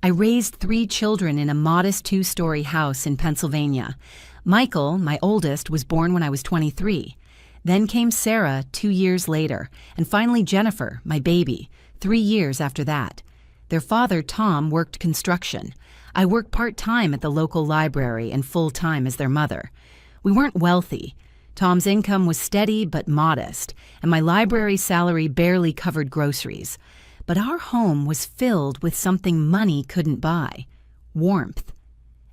I raised 3 children in a modest 2-story house in Pennsylvania. Michael, my oldest, was born when I was 23. Then came Sarah 2 years later, and finally Jennifer, my baby, 3 years after that. Their father, Tom, worked construction. I worked part-time at the local library and full-time as their mother. We weren't wealthy. Tom's income was steady but modest, and my library salary barely covered groceries. But our home was filled with something money couldn't buy: warmth.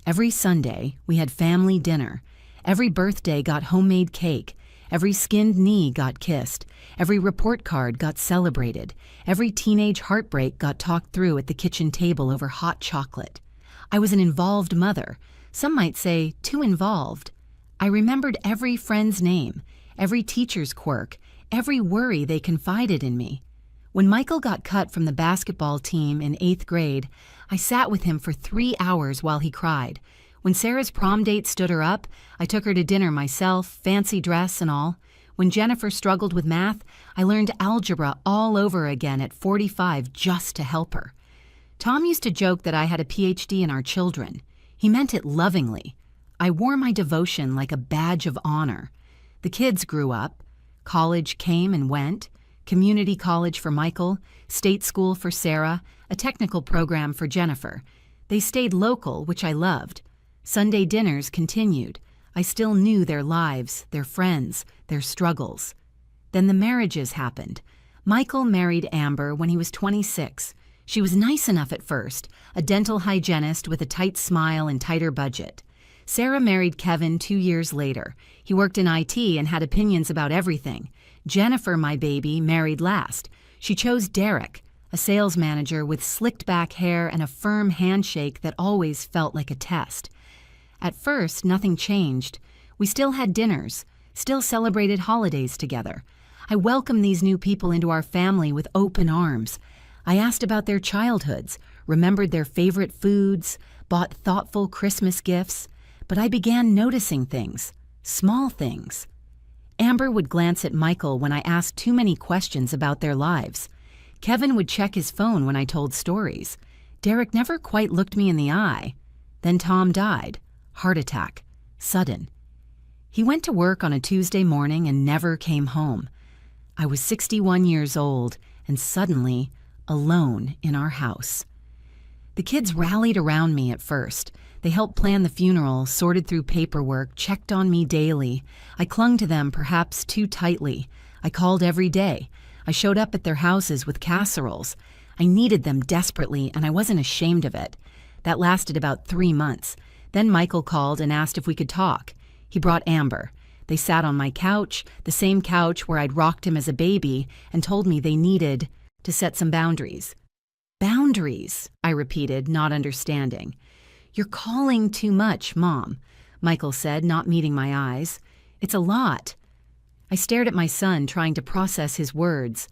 Every Sunday, we had family dinner. Every birthday got homemade cake. Every skinned knee got kissed. Every report card got celebrated. Every teenage heartbreak got talked through at the kitchen table over hot chocolate. I was an involved mother. Some might say too involved. I remembered every friend's name, every teacher's quirk, every worry they confided in me. When Michael got cut from the basketball team in 8th grade, I sat with him for 3 hours while he cried. When Sarah's prom date stood her up, I took her to dinner myself, fancy dress and all. When Jennifer struggled with math, I learned algebra all over again at 45 just to help her. Tom used to joke that I had a PhD in our children. He meant it lovingly. I wore my devotion like a badge of honor. The kids grew up. College came and went. Community college for Michael, state school for Sarah, a technical program for Jennifer. They stayed local, which I loved. Sunday dinners continued. I still knew their lives, their friends, their struggles. Then the marriages happened. Michael married Amber when he was 26. She was nice enough at first, a dental hygienist with a tight smile and tighter budget. Sarah married Kevin 2 years later. He worked in IT and had opinions about everything. Jennifer, my baby, married last. She chose Derek, a sales manager with slicked back hair and a firm handshake that always felt like a test. At first, nothing changed. We still had dinners, still celebrated holidays together. I welcomed these new people into our family with open arms. I asked about their childhoods, remembered their favorite foods, bought thoughtful Christmas gifts. But I began noticing things, small things. Amber would glance at Michael when I asked too many questions about their lives. Kevin would check his phone when I told stories. Derek never quite looked me in the eye. Then Tom died. Heart attack. Sudden. He went to work on a Tuesday morning and never came home. I was 61 years old and suddenly alone in our house. The kids rallied around me at first. They helped plan the funeral, sorted through paperwork, checked on me daily. I clung to them perhaps too tightly. I called every day. I showed up at their houses with casseroles. I needed them desperately, and I wasn't ashamed of it. That lasted about 3 months. Then Michael called and asked if we could talk. He brought Amber. They sat on my couch, the same couch where I'd rocked him as a baby, and told me they needed to set some boundaries. Boundaries, I repeated, not understanding. "You're calling too much, Mom," Michael said, not meeting my eyes. "It's a lot." I stared at my son, trying to process his words.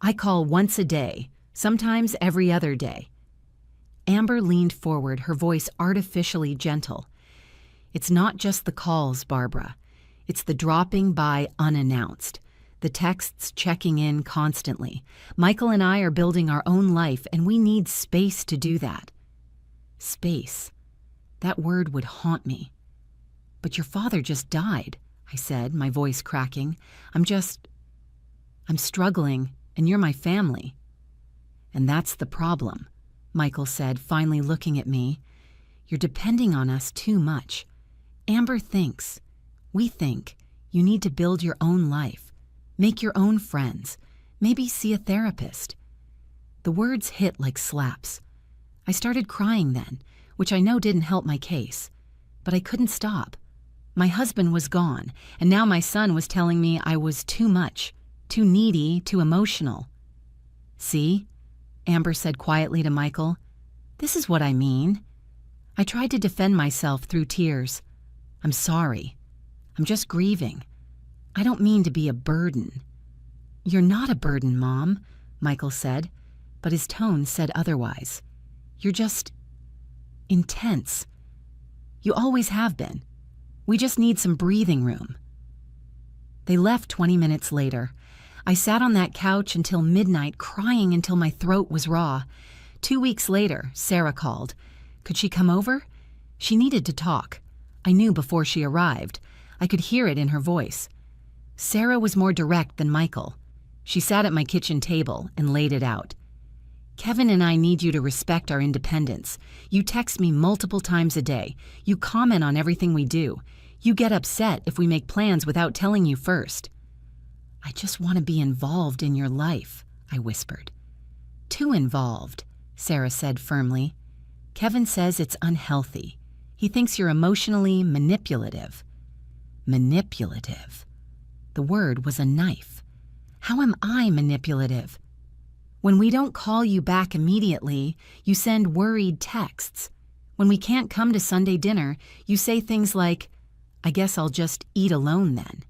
"I call once a day, sometimes every other day." Amber leaned forward, her voice artificially gentle. "It's not just the calls, Barbara. It's the dropping by unannounced. The texts checking in constantly. Michael and I are building our own life, and we need space to do that." Space. That word would haunt me. "But your father just died," I said, my voice cracking. I'm struggling, and you're my family." "And that's the problem," Michael said, finally looking at me. "You're depending on us too much. Amber thinks, we think, you need to build your own life, make your own friends, maybe see a therapist." The words hit like slaps. I started crying then, which I know didn't help my case. But I couldn't stop. My husband was gone, and now my son was telling me I was too much, too needy, too emotional. "See?" Amber said quietly to Michael. "This is what I mean." I tried to defend myself through tears. "I'm sorry. I'm just grieving. I don't mean to be a burden." "You're not a burden, Mom," Michael said, but his tone said otherwise. "You're just intense. You always have been. We just need some breathing room." They left 20 minutes later. I sat on that couch until midnight, crying until my throat was raw. 2 weeks later, Sarah called. Could she come over? She needed to talk. I knew before she arrived. I could hear it in her voice. Sarah was more direct than Michael. She sat at my kitchen table and laid it out. Kevin and I need you to respect our independence. You text me multiple times a day. You comment on everything we do. You get upset if we make plans without telling you first. I just want to be involved in your life, I whispered. Too involved, Sarah said firmly. Kevin says it's unhealthy. He thinks you're emotionally manipulative. Manipulative. The word was a knife. How am I manipulative? When we don't call you back immediately, you send worried texts. When we can't come to Sunday dinner, you say things like, I guess I'll just eat alone then.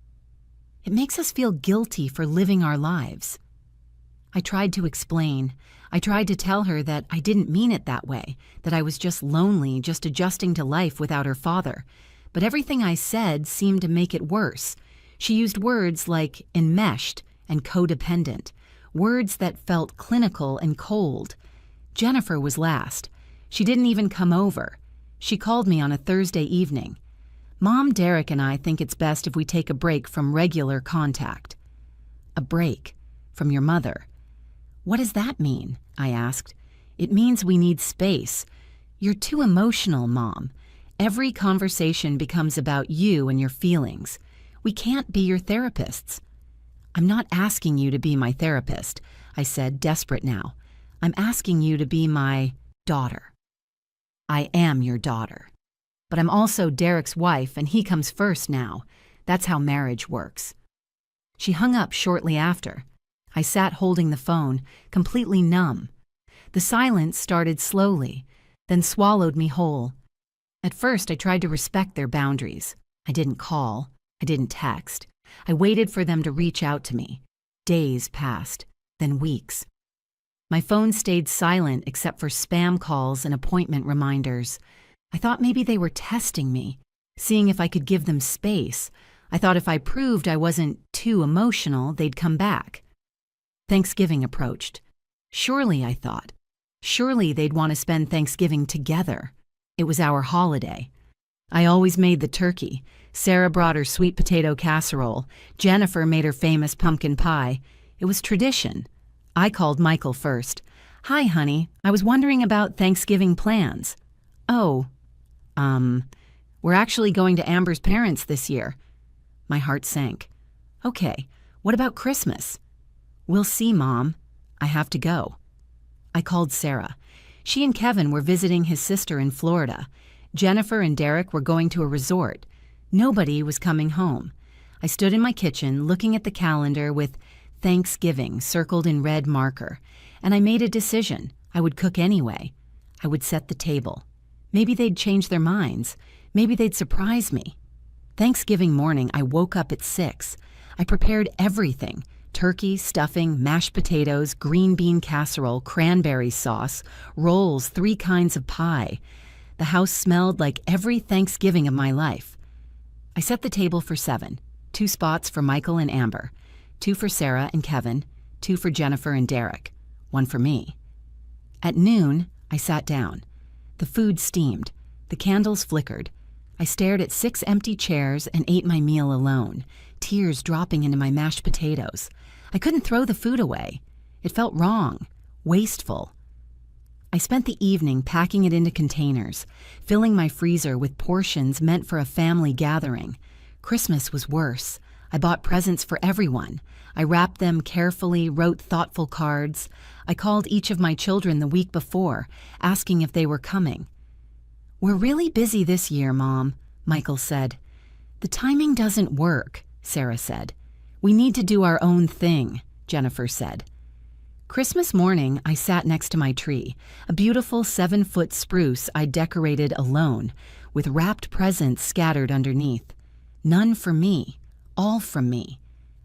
It makes us feel guilty for living our lives. I tried to explain. I tried to tell her that I didn't mean it that way, that I was just lonely, just adjusting to life without her father. But everything I said seemed to make it worse. She used words like enmeshed and codependent, words that felt clinical and cold. Jennifer was last. She didn't even come over. She called me on a Thursday evening. Mom, Derek, and I think it's best if we take a break from regular contact. A break from your mother. What does that mean? I asked. It means we need space. You're too emotional, Mom. Every conversation becomes about you and your feelings. We can't be your therapists. I'm not asking you to be my therapist, I said, desperate now. I'm asking you to be my daughter. I am your daughter. But I'm also Derek's wife, and he comes first now. That's how marriage works. She hung up shortly after. I sat holding the phone, completely numb. The silence started slowly, then swallowed me whole. At first, I tried to respect their boundaries. I didn't call. I didn't text. I waited for them to reach out to me. Days passed, then weeks. My phone stayed silent except for spam calls and appointment reminders. I thought maybe they were testing me, seeing if I could give them space. I thought if I proved I wasn't too emotional, they'd come back. Thanksgiving approached. Surely, I thought. Surely they'd want to spend Thanksgiving together. It was our holiday. I always made the turkey. Sarah brought her sweet potato casserole. Jennifer made her famous pumpkin pie. It was tradition. I called Michael first. Hi, honey. I was wondering about Thanksgiving plans. Oh, we're actually going to Amber's parents this year. My heart sank. Okay, what about Christmas? We'll see, Mom. I have to go. I called Sarah. She and Kevin were visiting his sister in Florida. Jennifer and Derek were going to a resort. Nobody was coming home. I stood in my kitchen looking at the calendar with Thanksgiving circled in red marker, and I made a decision. I would cook anyway. I would set the table. Maybe they'd change their minds. Maybe they'd surprise me. Thanksgiving morning, I woke up at 6. I prepared everything. Turkey, stuffing, mashed potatoes, green bean casserole, cranberry sauce, rolls, 3 kinds of pie. The house smelled like every Thanksgiving of my life. I set the table for 7, 2 spots for Michael and Amber, 2 for Sarah and Kevin, 2 for Jennifer and Derek, 1 for me. At noon, I sat down. The food steamed. The candles flickered. I stared at 6 empty chairs and ate my meal alone, tears dropping into my mashed potatoes. I couldn't throw the food away. It felt wrong, wasteful. I spent the evening packing it into containers, filling my freezer with portions meant for a family gathering. Christmas was worse. I bought presents for everyone. I wrapped them carefully, wrote thoughtful cards. I called each of my children the week before, asking if they were coming. We're really busy this year, Mom, Michael said. The timing doesn't work, Sarah said. We need to do our own thing, Jennifer said. Christmas morning, I sat next to my tree, a beautiful 7-foot spruce I decorated alone, with wrapped presents scattered underneath. None for me, all from me.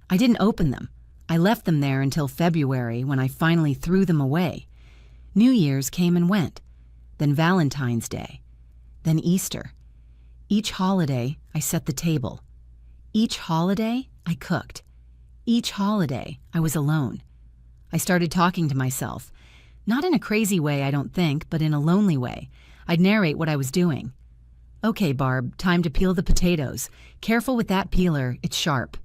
I didn't open them. I left them there until February when I finally threw them away. New Year's came and went, then Valentine's Day, then Easter. Each holiday, I set the table. Each holiday, I cooked. Each holiday, I was alone. I started talking to myself. Not in a crazy way, I don't think, but in a lonely way. I'd narrate what I was doing. "Okay, Barb, time to peel the potatoes. Careful with that peeler, it's sharp."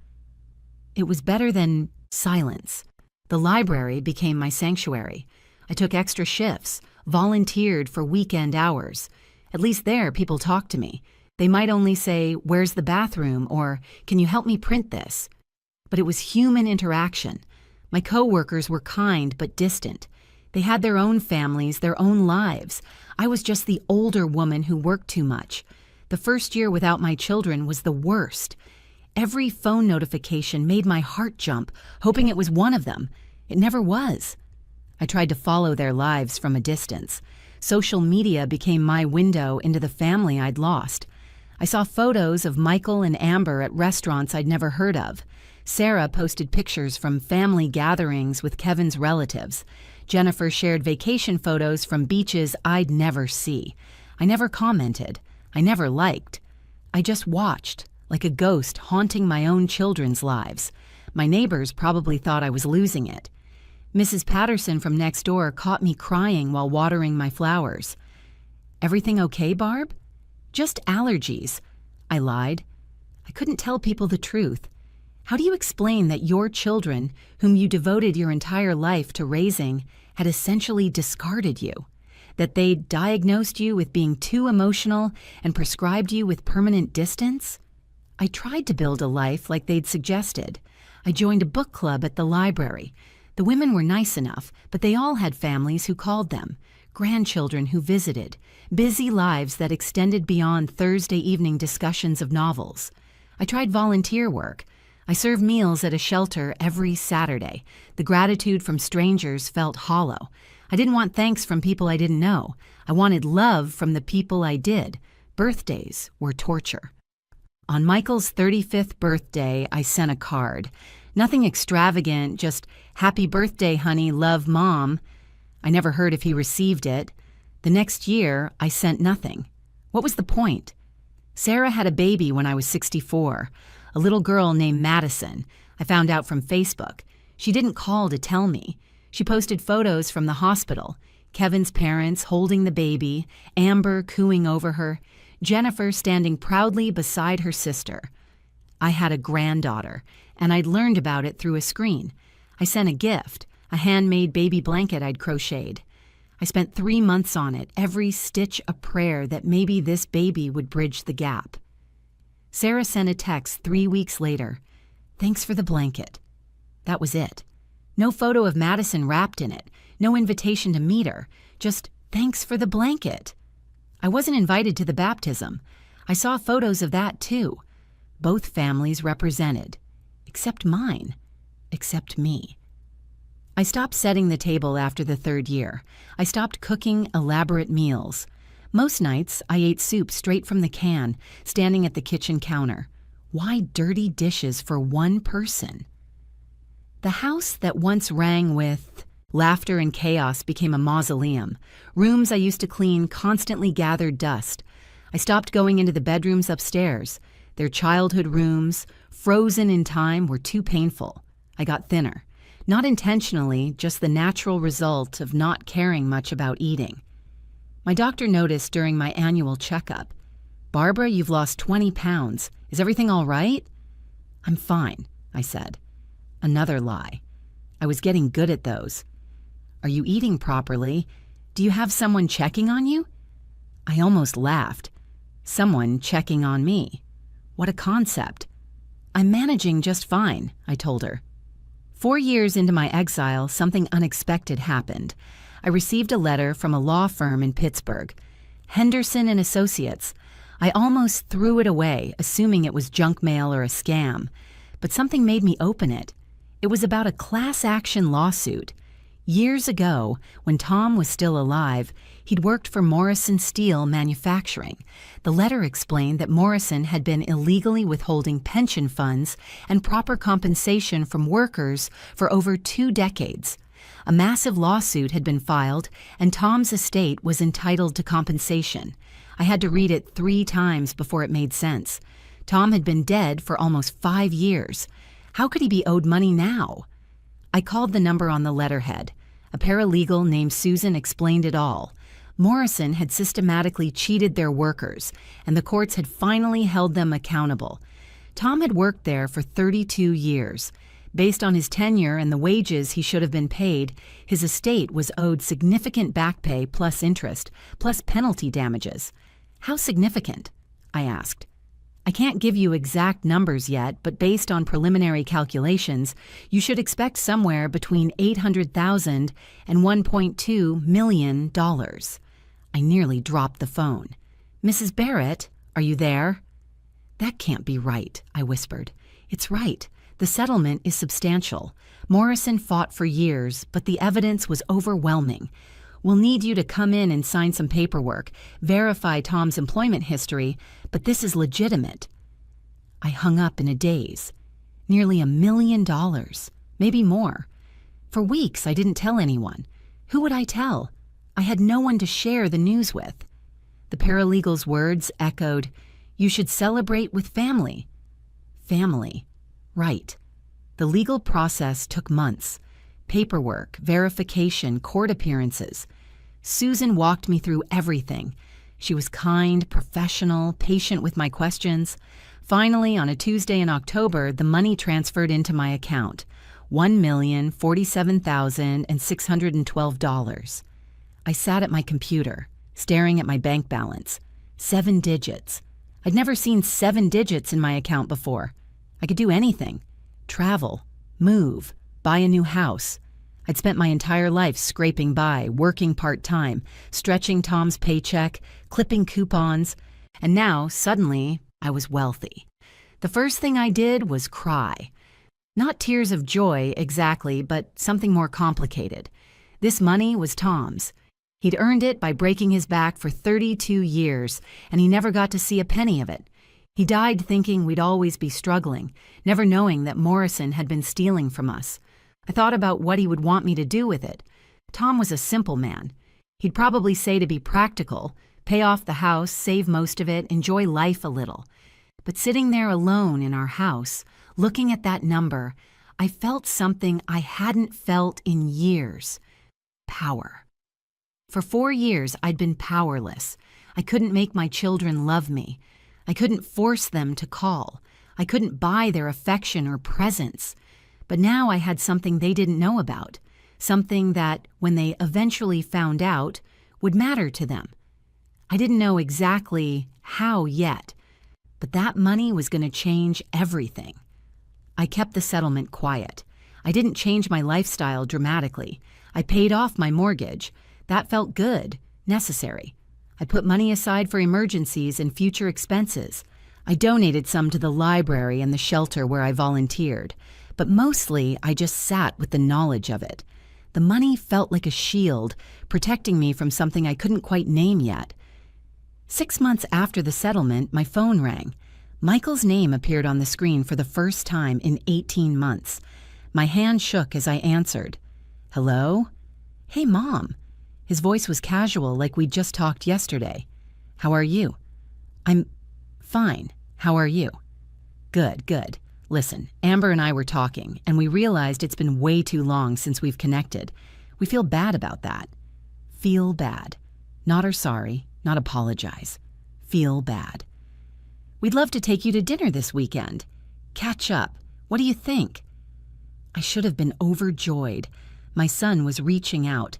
It was better than silence. The library became my sanctuary. I took extra shifts, volunteered for weekend hours. At least there, people talked to me. They might only say, "Where's the bathroom?" or "Can you help me print this?" But it was human interaction. My coworkers were kind but distant. They had their own families, their own lives. I was just the older woman who worked too much. The first year without my children was the worst. Every phone notification made my heart jump, hoping it was one of them. It never was. I tried to follow their lives from a distance. Social media became my window into the family I'd lost. I saw photos of Michael and Amber at restaurants I'd never heard of. Sarah posted pictures from family gatherings with Kevin's relatives. Jennifer shared vacation photos from beaches I'd never see. I never commented. I never liked. I just watched, like a ghost haunting my own children's lives. My neighbors probably thought I was losing it. Mrs. Patterson from next door caught me crying while watering my flowers. "Everything okay, Barb?" "Just allergies," I lied. I couldn't tell people the truth. How do you explain that your children, whom you devoted your entire life to raising, had essentially discarded you? That they'd diagnosed you with being too emotional and prescribed you with permanent distance? I tried to build a life like they'd suggested. I joined a book club at the library. The women were nice enough, but they all had families who called them, grandchildren who visited, busy lives that extended beyond Thursday evening discussions of novels. I tried volunteer work. I served meals at a shelter every Saturday. The gratitude from strangers felt hollow. I didn't want thanks from people I didn't know. I wanted love from the people I did. Birthdays were torture. On Michael's 35th birthday, I sent a card. Nothing extravagant, just "Happy birthday, honey, love, Mom." I never heard if he received it. The next year, I sent nothing. What was the point? Sarah had a baby when I was 64, a little girl named Madison. I found out from Facebook. She didn't call to tell me. She posted photos from the hospital, Kevin's parents holding the baby, Amber cooing over her, Jennifer standing proudly beside her sister. I had a granddaughter, and I'd learned about it through a screen. I sent a gift, a handmade baby blanket I'd crocheted. I spent 3 months on it, every stitch a prayer that maybe this baby would bridge the gap. Sarah sent a text 3 weeks later. "Thanks for the blanket." That was it. No photo of Madison wrapped in it, no invitation to meet her, just "thanks for the blanket." I wasn't invited to the baptism. I saw photos of that too. Both families represented. Except mine. Except me. I stopped setting the table after the 3rd year. I stopped cooking elaborate meals. Most nights, I ate soup straight from the can, standing at the kitchen counter. Why dirty dishes for one person? The house that once rang with laughter and chaos became a mausoleum. Rooms I used to clean constantly gathered dust. I stopped going into the bedrooms upstairs. Their childhood rooms, frozen in time, were too painful. I got thinner. Not intentionally, just the natural result of not caring much about eating. My doctor noticed during my annual checkup, "Barbara, you've lost 20 pounds. Is everything all right?" "I'm fine," I said. Another lie. I was getting good at those. "Are you eating properly? Do you have someone checking on you?" I almost laughed. Someone checking on me. What a concept. "I'm managing just fine," I told her. 4 years into my exile, something unexpected happened. I received a letter from a law firm in Pittsburgh. Henderson and Associates. I almost threw it away, assuming it was junk mail or a scam. But something made me open it. It was about a class action lawsuit. Years ago, when Tom was still alive, he'd worked for Morrison Steel Manufacturing. The letter explained that Morrison had been illegally withholding pension funds and proper compensation from workers for over 2 decades. A massive lawsuit had been filed, and Tom's estate was entitled to compensation. I had to read it 3 times before it made sense. Tom had been dead for almost 5 years. How could he be owed money now? I called the number on the letterhead. A paralegal named Susan explained it all. Morrison had systematically cheated their workers, and the courts had finally held them accountable. Tom had worked there for 32 years. Based on his tenure and the wages he should have been paid, his estate was owed significant back pay plus interest, plus penalty damages. How significant? I asked. I can't give you exact numbers yet, but based on preliminary calculations, you should expect somewhere between $800,000 and $1.2 million. I nearly dropped the phone. Mrs. Barrett, are you there? That can't be right, I whispered. It's right. The settlement is substantial. Morrison fought for years, but the evidence was overwhelming. We'll need you to come in and sign some paperwork, verify Tom's employment history, but this is legitimate. I hung up in a daze. Nearly $1 million, maybe more. For weeks, I didn't tell anyone. Who would I tell? I had no one to share the news with. The paralegal's words echoed, "You should celebrate with family." Family. Right. The legal process took months. Paperwork, verification, court appearances. Susan walked me through everything. She was kind, professional, patient with my questions. Finally, on a Tuesday in October, the money transferred into my account, $1,047,612. I sat at my computer, staring at my bank balance. 7 digits. I'd never seen 7 digits in my account before. I could do anything. Travel, move, buy a new house. I'd spent my entire life scraping by, working part-time, stretching Tom's paycheck, clipping coupons, and now, suddenly, I was wealthy. The first thing I did was cry. Not tears of joy, exactly, but something more complicated. This money was Tom's. He'd earned it by breaking his back for 32 years, and he never got to see a penny of it. He died thinking we'd always be struggling, never knowing that Morrison had been stealing from us. I thought about what he would want me to do with it. Tom was a simple man. He'd probably say to be practical, pay off the house, save most of it, enjoy life a little. But sitting there alone in our house, looking at that number, I felt something I hadn't felt in years. Power. For 4 years, I'd been powerless. I couldn't make my children love me. I couldn't force them to call. I couldn't buy their affection or presence. But now I had something they didn't know about, something that, when they eventually found out, would matter to them. I didn't know exactly how yet, but that money was going to change everything. I kept the settlement quiet. I didn't change my lifestyle dramatically. I paid off my mortgage. That felt good, necessary. I put money aside for emergencies and future expenses. I donated some to the library and the shelter where I volunteered, but mostly I just sat with the knowledge of it. The money felt like a shield, protecting me from something I couldn't quite name yet. 6 months after the settlement, my phone rang. Michael's name appeared on the screen for the first time in 18 months. My hand shook as I answered. Hello? Hey, Mom. His voice was casual, like we'd just talked yesterday. How are you? I'm fine. How are you? Good, good. Listen, Amber and I were talking, and we realized it's been way too long since we've connected. We feel bad about that. Feel bad. Not are sorry, not apologize. Feel bad. We'd love to take you to dinner this weekend. Catch up. What do you think? I should have been overjoyed. My son was reaching out,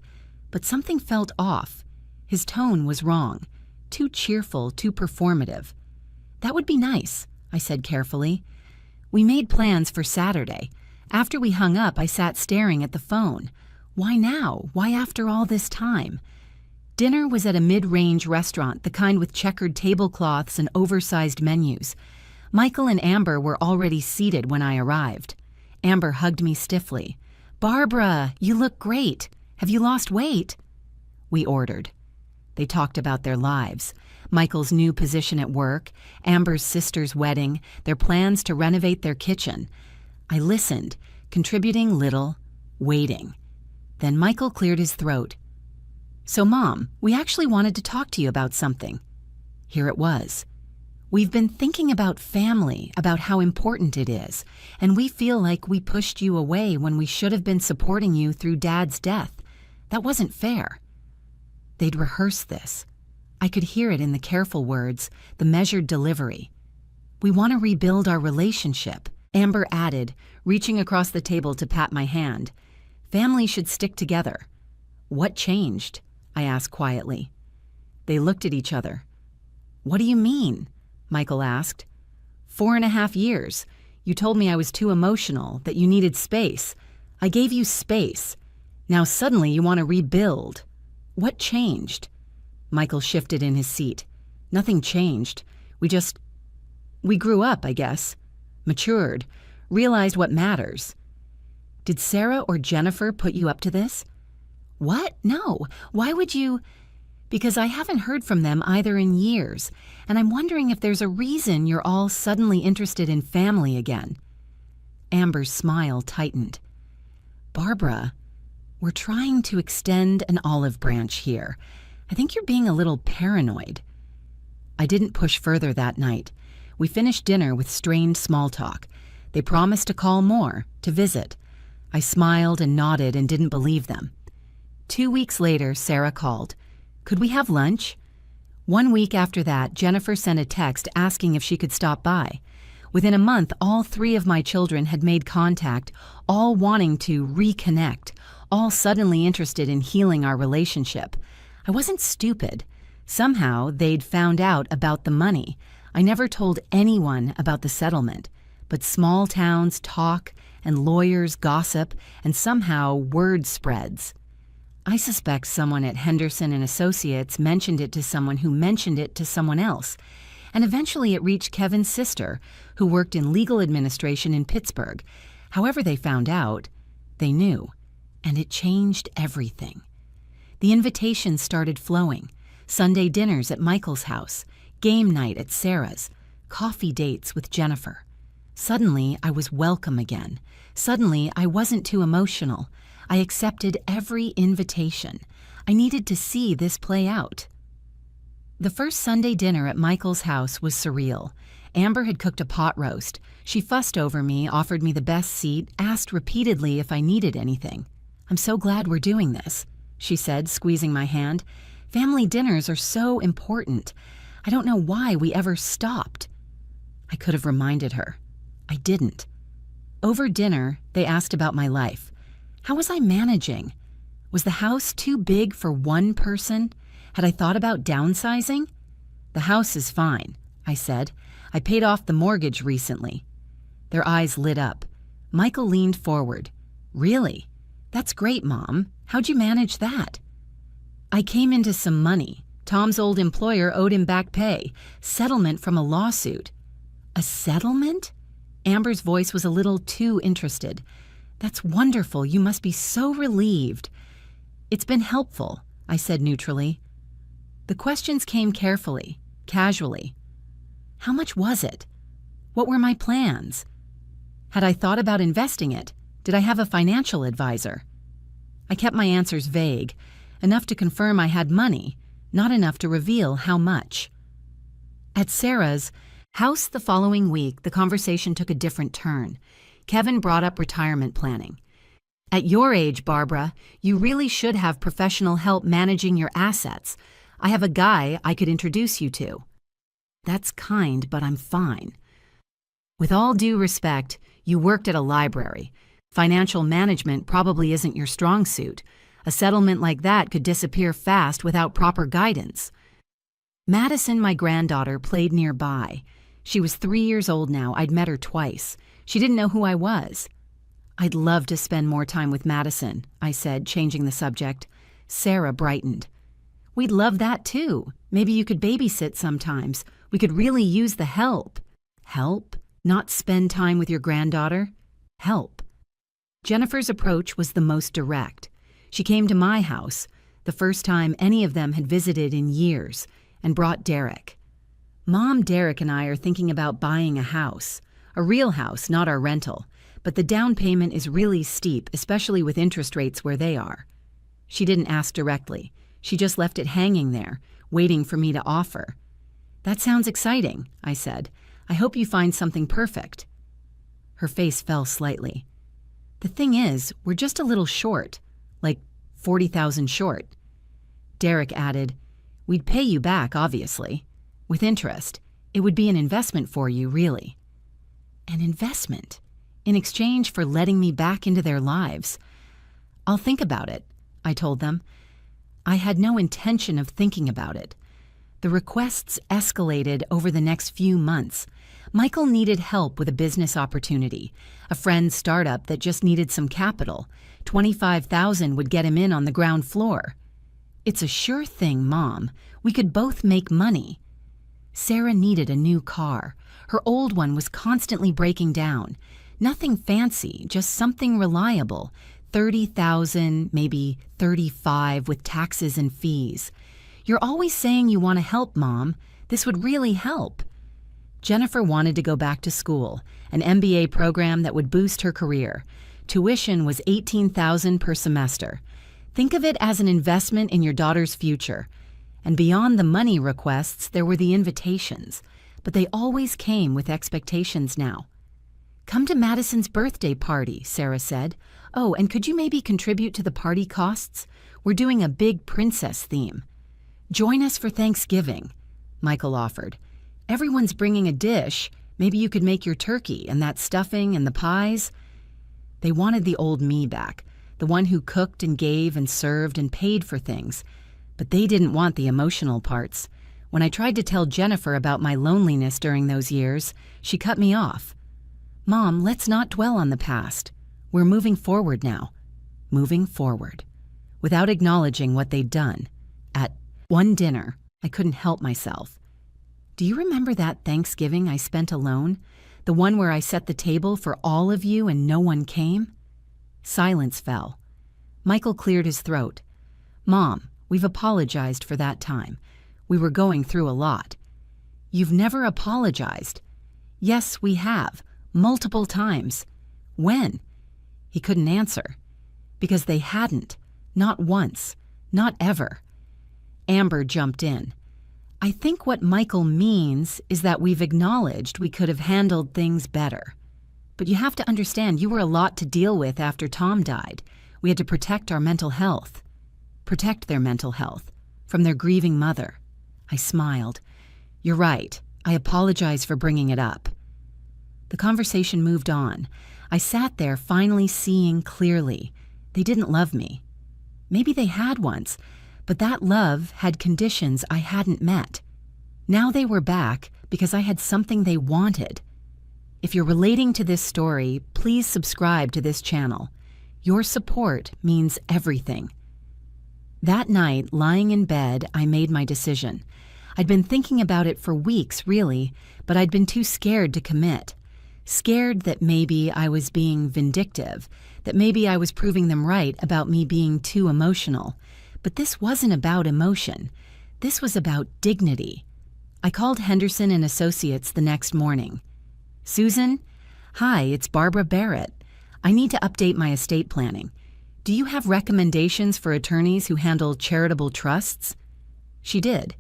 but something felt off. His tone was wrong. Too cheerful, too performative. That would be nice, I said carefully. We made plans for Saturday. After we hung up, I sat staring at the phone. Why now? Why after all this time? Dinner was at a mid-range restaurant, the kind with checkered tablecloths and oversized menus. Michael and Amber were already seated when I arrived. Amber hugged me stiffly. Barbara, you look great. Have you lost weight? We ordered. They talked about their lives. Michael's new position at work, Amber's sister's wedding, their plans to renovate their kitchen. I listened, contributing little, waiting. Then Michael cleared his throat. So, Mom, we actually wanted to talk to you about something. Here it was. We've been thinking about family, about how important it is, and we feel like we pushed you away when we should have been supporting you through Dad's death. That wasn't fair. They'd rehearsed this. I could hear it in the careful words, the measured delivery. We want to rebuild our relationship, Amber added, reaching across the table to pat my hand. Families should stick together. What changed? I asked quietly. They looked at each other. What do you mean? Michael asked. 4.5 years. You told me I was too emotional, that you needed space. I gave you space. Now suddenly you want to rebuild. What changed? Michael shifted in his seat. Nothing changed. We grew up, I guess. Matured. Realized what matters. Did Sarah or Jennifer put you up to this? What? No. Why would you? Because I haven't heard from them either in years, and I'm wondering if there's a reason you're all suddenly interested in family again. Amber's smile tightened. Barbara, we're trying to extend an olive branch here. I think you're being a little paranoid. I didn't push further that night. We finished dinner with strained small talk. They promised to call more, to visit. I smiled and nodded and didn't believe them. 2 weeks later, Sarah called. Could we have lunch? 1 week after that, Jennifer sent a text asking if she could stop by. Within a month, all 3 of my children had made contact, all wanting to reconnect, all suddenly interested in healing our relationship. I wasn't stupid. Somehow, they'd found out about the money. I never told anyone about the settlement, but small towns talk, and lawyers gossip, and somehow word spreads. I suspect someone at Henderson and Associates mentioned it to someone who mentioned it to someone else, and eventually it reached Kevin's sister, who worked in legal administration in Pittsburgh. However they found out, they knew, and it changed everything. The invitations started flowing. Sunday dinners at Michael's house, game night at Sarah's, coffee dates with Jennifer. Suddenly, I was welcome again. Suddenly, I wasn't too emotional. I accepted every invitation. I needed to see this play out. The first Sunday dinner at Michael's house was surreal. Amber had cooked a pot roast. She fussed over me, offered me the best seat, asked repeatedly if I needed anything. I'm so glad we're doing this, she said, squeezing my hand. Family dinners are so important. I don't know why we ever stopped. I could have reminded her. I didn't. Over dinner, they asked about my life. How was I managing? Was the house too big for one person? Had I thought about downsizing? The house is fine, I said. I paid off the mortgage recently. Their eyes lit up. Michael leaned forward. Really? That's great, Mom. How'd you manage that? I came into some money. Tom's old employer owed him back pay. Settlement from a lawsuit. A settlement? Amber's voice was a little too interested. That's wonderful. You must be so relieved. It's been helpful, I said neutrally. The questions came carefully, casually. How much was it? What were my plans? Had I thought about investing it? Did I have a financial advisor? I kept my answers vague, enough to confirm I had money, not enough to reveal how much. At Sarah's house the following week, the conversation took a different turn. Kevin brought up retirement planning. At your age, Barbara, you really should have professional help managing your assets. I have a guy I could introduce you to. That's kind, but I'm fine. With all due respect, you worked at a library. Financial management probably isn't your strong suit. A settlement like that could disappear fast without proper guidance. Madison, my granddaughter, played nearby. She was 3 years old now. I'd met her twice. She didn't know who I was. I'd love to spend more time with Madison, I said, changing the subject. Sarah brightened. We'd love that too. Maybe you could babysit sometimes. We could really use the help. Help? Not spend time with your granddaughter? Help. Jennifer's approach was the most direct. She came to my house, the first time any of them had visited in years, and brought Derek. Mom, Derek, and I are thinking about buying a house. A real house, not our rental. But the down payment is really steep, especially with interest rates where they are. She didn't ask directly. She just left it hanging there, waiting for me to offer. That sounds exciting, I said. I hope you find something perfect. Her face fell slightly. The thing is, we're just a little short, like $40,000 short. Derek added, "We'd pay you back, obviously. With interest. It would be an investment for you, really." An investment? In exchange for letting me back into their lives. "I'll think about it," I told them. I had no intention of thinking about it. The requests escalated over the next few months. Michael needed help with a business opportunity, a friend's startup that just needed some capital. $25,000 would get him in on the ground floor. "It's a sure thing, Mom. We could both make money." Sarah needed a new car. Her old one was constantly breaking down. Nothing fancy, just something reliable. $30,000, maybe $35,000 with taxes and fees. "You're always saying you want to help, Mom. This would really help." Jennifer wanted to go back to school, an MBA program that would boost her career. Tuition was $18,000 per semester. Think of it as an investment in your daughter's future. And beyond the money requests, there were the invitations. But they always came with expectations now. "Come to Madison's birthday party," Sarah said. "Oh, and could you maybe contribute to the party costs? We're doing a big princess theme." "Join us for Thanksgiving," Michael offered. "Everyone's bringing a dish. Maybe you could make your turkey and that stuffing and the pies." They wanted the old me back, the one who cooked and gave and served and paid for things. But they didn't want the emotional parts. When I tried to tell Jennifer about my loneliness during those years, she cut me off. "Mom, let's not dwell on the past. We're moving forward now." Moving forward. Without acknowledging what they'd done. At one dinner, I couldn't help myself. "Do you remember that Thanksgiving I spent alone? The one where I set the table for all of you and no one came?" Silence fell. Michael cleared his throat. "Mom, we've apologized for that time. We were going through a lot." "You've never apologized." "Yes, we have. Multiple times." "When?" He couldn't answer. Because they hadn't. Not once. Not ever. Amber jumped in. "I think what Michael means is that we've acknowledged we could have handled things better. But you have to understand you were a lot to deal with after Tom died. We had to protect our mental health." Protect their mental health. From their grieving mother. I smiled. "You're right. I apologize for bringing it up." The conversation moved on. I sat there finally seeing clearly. They didn't love me. Maybe they had once, but that love had conditions I hadn't met. Now they were back because I had something they wanted. If you're relating to this story, please subscribe to this channel. Your support means everything. That night, lying in bed, I made my decision. I'd been thinking about it for weeks, really, but I'd been too scared to commit. Scared that maybe I was being vindictive, that maybe I was proving them right about me being too emotional. But this wasn't about emotion. This was about dignity. I called Henderson and Associates the next morning. "Susan? Hi, it's Barbara Barrett. I need to update my estate planning. Do you have recommendations for attorneys who handle charitable trusts?" She did.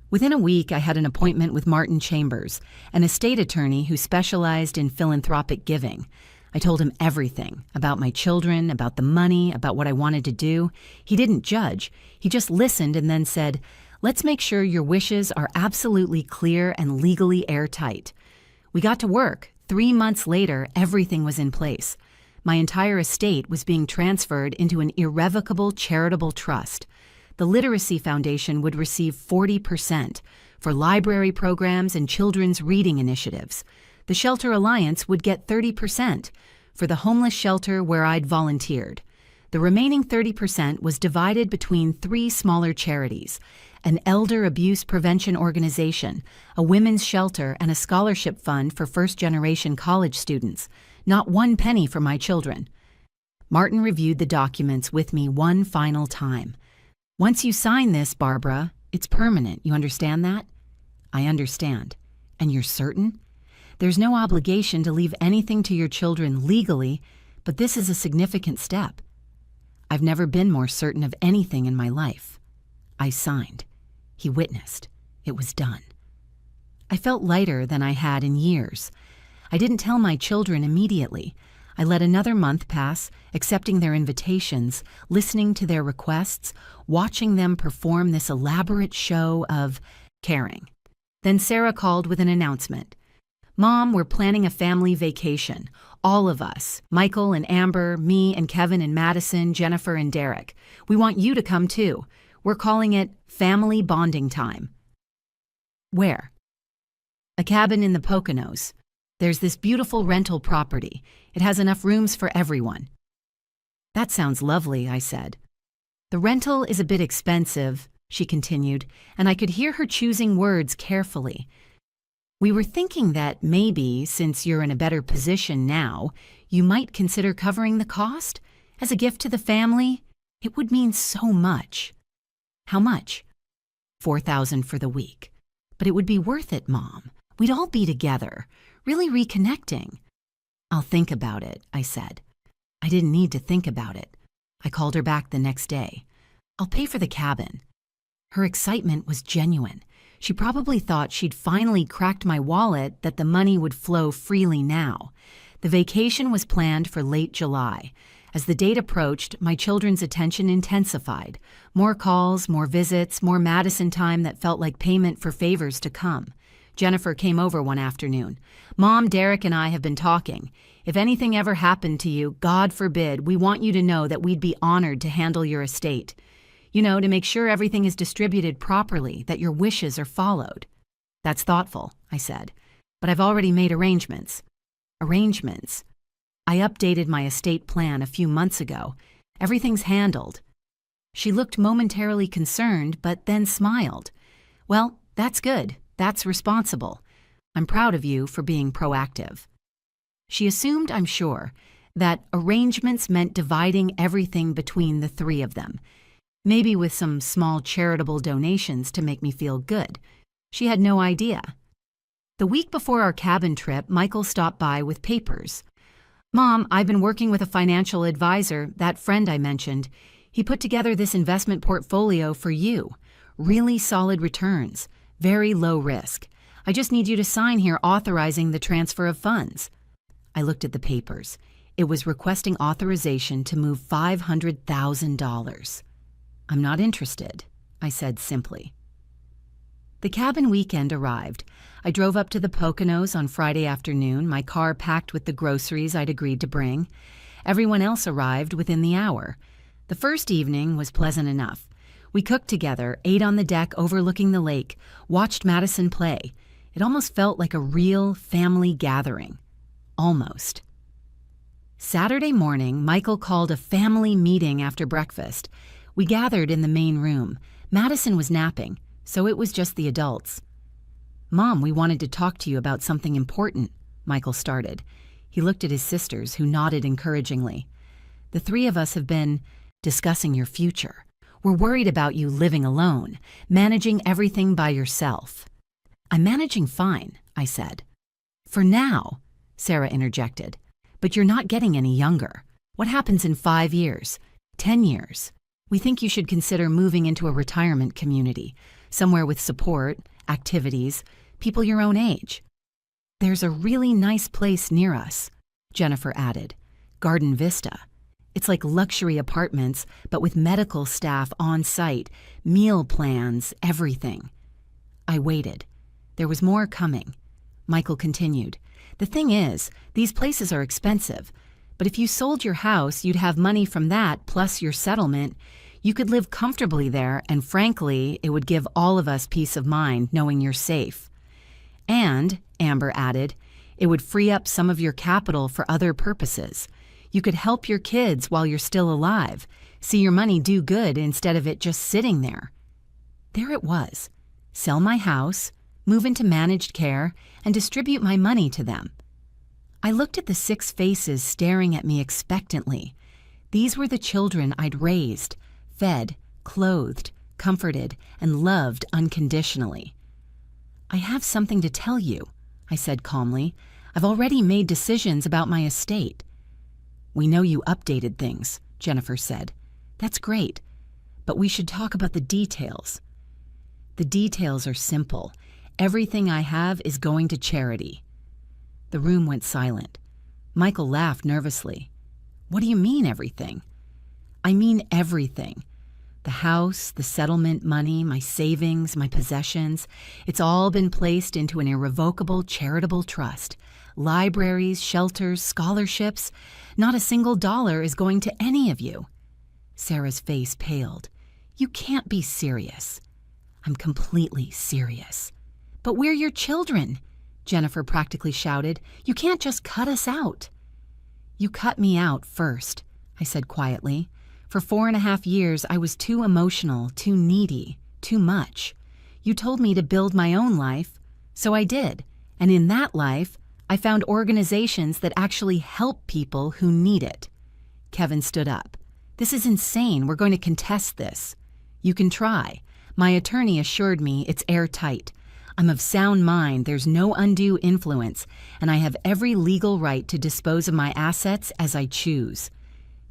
Within a week, I had an appointment with Martin Chambers, an estate attorney who specialized in philanthropic giving. I told him everything about my children, about the money, about what I wanted to do. He didn't judge. He just listened and then said, "Let's make sure your wishes are absolutely clear and legally airtight." We got to work. 3 months later, everything was in place. My entire estate was being transferred into an irrevocable charitable trust. The Literacy Foundation would receive 40% for library programs and children's reading initiatives. The Shelter Alliance would get 30% for the homeless shelter where I'd volunteered. The remaining 30% was divided between 3 smaller charities, an elder abuse prevention organization, a women's shelter, and a scholarship fund for first-generation college students. Not 1 penny for my children. Martin reviewed the documents with me one final time. "Once you sign this, Barbara, it's permanent. You understand that?" "I understand. And you're certain?" "There's no obligation to leave anything to your children legally, but this is a significant step." I've never been more certain of anything in my life. I signed. He witnessed. It was done. I felt lighter than I had in years. I didn't tell my children immediately. I let another month pass, accepting their invitations, listening to their requests, watching them perform this elaborate show of caring. Then Sarah called with an announcement. "Mom, we're planning a family vacation. All of us, Michael and Amber, me and Kevin and Madison, Jennifer and Derek. We want you to come too. We're calling it Family Bonding Time." "Where?" "A cabin in the Poconos. There's this beautiful rental property. It has enough rooms for everyone." "That sounds lovely," I said. "The rental is a bit expensive," she continued, and I could hear her choosing words carefully. "We were thinking that maybe, since you're in a better position now, you might consider covering the cost? As a gift to the family? It would mean so much." "How much?" "$4,000 for the week. But it would be worth it, Mom. We'd all be together, really reconnecting." "I'll think about it," I said. I didn't need to think about it. I called her back the next day. "I'll pay for the cabin." Her excitement was genuine. She probably thought she'd finally cracked my wallet, that the money would flow freely now. The vacation was planned for late July. As the date approached, my children's attention intensified. More calls, more visits, more Madison time that felt like payment for favors to come. Jennifer came over one afternoon. "Mom, Derek and I have been talking. If anything ever happened to you, God forbid, we want you to know that we'd be honored to handle your estate. You know, to make sure everything is distributed properly, that your wishes are followed." "That's thoughtful," I said, "but I've already made arrangements." "Arrangements?" "I updated my estate plan a few months ago. Everything's handled." She looked momentarily concerned, but then smiled. "Well, that's good. That's responsible. I'm proud of you for being proactive." She assumed, I'm sure, that arrangements meant dividing everything between the three of them. Maybe with some small charitable donations to make me feel good. She had no idea. The week before our cabin trip, Michael stopped by with papers. "Mom, I've been working with a financial advisor, that friend I mentioned. He put together this investment portfolio for you. Really solid returns, very low risk. I just need you to sign here authorizing the transfer of funds." I looked at the papers. It was requesting authorization to move $500,000. "I'm not interested," I said simply. The cabin weekend arrived. I drove up to the Poconos on Friday afternoon, my car packed with the groceries I'd agreed to bring. Everyone else arrived within the hour. The first evening was pleasant enough. We cooked together, ate on the deck overlooking the lake, watched Madison play. It almost felt like a real family gathering. Almost. Saturday morning, Michael called a family meeting after breakfast. We gathered in the main room. Madison was napping, so it was just the adults. "Mom, we wanted to talk to you about something important," Michael started. He looked at his sisters, who nodded encouragingly. "The three of us have been discussing your future. We're worried about you living alone, managing everything by yourself." "I'm managing fine," I said. "For now," Sarah interjected. "But you're not getting any younger. What happens in 5 years, 10 years? We think you should consider moving into a retirement community, somewhere with support, activities, people your own age." "There's a really nice place near us," Jennifer added. "Garden Vista. It's like luxury apartments, but with medical staff on site, meal plans, everything." I waited. There was more coming. Michael continued. "The thing is, these places are expensive, but if you sold your house, you'd have money from that plus your settlement. You could live comfortably there, and frankly, it would give all of us peace of mind knowing you're safe. And," Amber added, "it would free up some of your capital for other purposes. You could help your kids while you're still alive, see your money do good instead of it just sitting there." There it was. Sell my house, move into managed care, and distribute my money to them. I looked at the 6 faces staring at me expectantly. These were the children I'd raised, fed, clothed, comforted, and loved unconditionally. "I have something to tell you," I said calmly. "I've already made decisions about my estate." "We know you updated things," Jennifer said. "That's great, but we should talk about the details." "The details are simple. Everything I have is going to charity." The room went silent. Michael laughed nervously. What do you mean, everything? I mean everything. The house, the settlement money, my savings, my possessions, it's all been placed into an irrevocable charitable trust. Libraries, shelters, scholarships. Not a single dollar is going to any of you. Sarah's face paled. You can't be serious. I'm completely serious. But we're your children, Jennifer practically shouted. You can't just cut us out. You cut me out first, I said quietly. For 4.5 years, I was too emotional, too needy, too much. You told me to build my own life, so I did. And in that life, I found organizations that actually help people who need it. Kevin stood up. This is insane. We're going to contest this. You can try. My attorney assured me it's airtight. I'm of sound mind, there's no undue influence, and I have every legal right to dispose of my assets as I choose.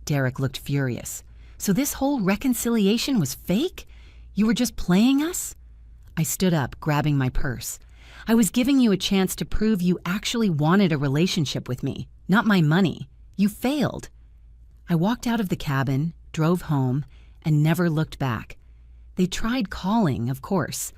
Derek looked furious. So this whole reconciliation was fake? You were just playing us? I stood up, grabbing my purse. I was giving you a chance to prove you actually wanted a relationship with me, not my money. You failed. I walked out of the cabin, drove home, and never looked back. They tried calling, of course.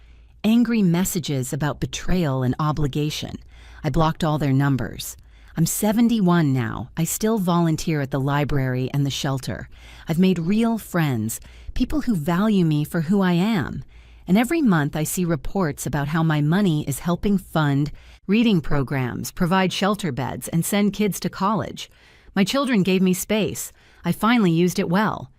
Angry messages about betrayal and obligation. I blocked all their numbers. I'm 71 now. I still volunteer at the library and the shelter. I've made real friends, people who value me for who I am. And every month I see reports about how my money is helping fund reading programs, provide shelter beds, and send kids to college. My children gave me space. I finally used it well.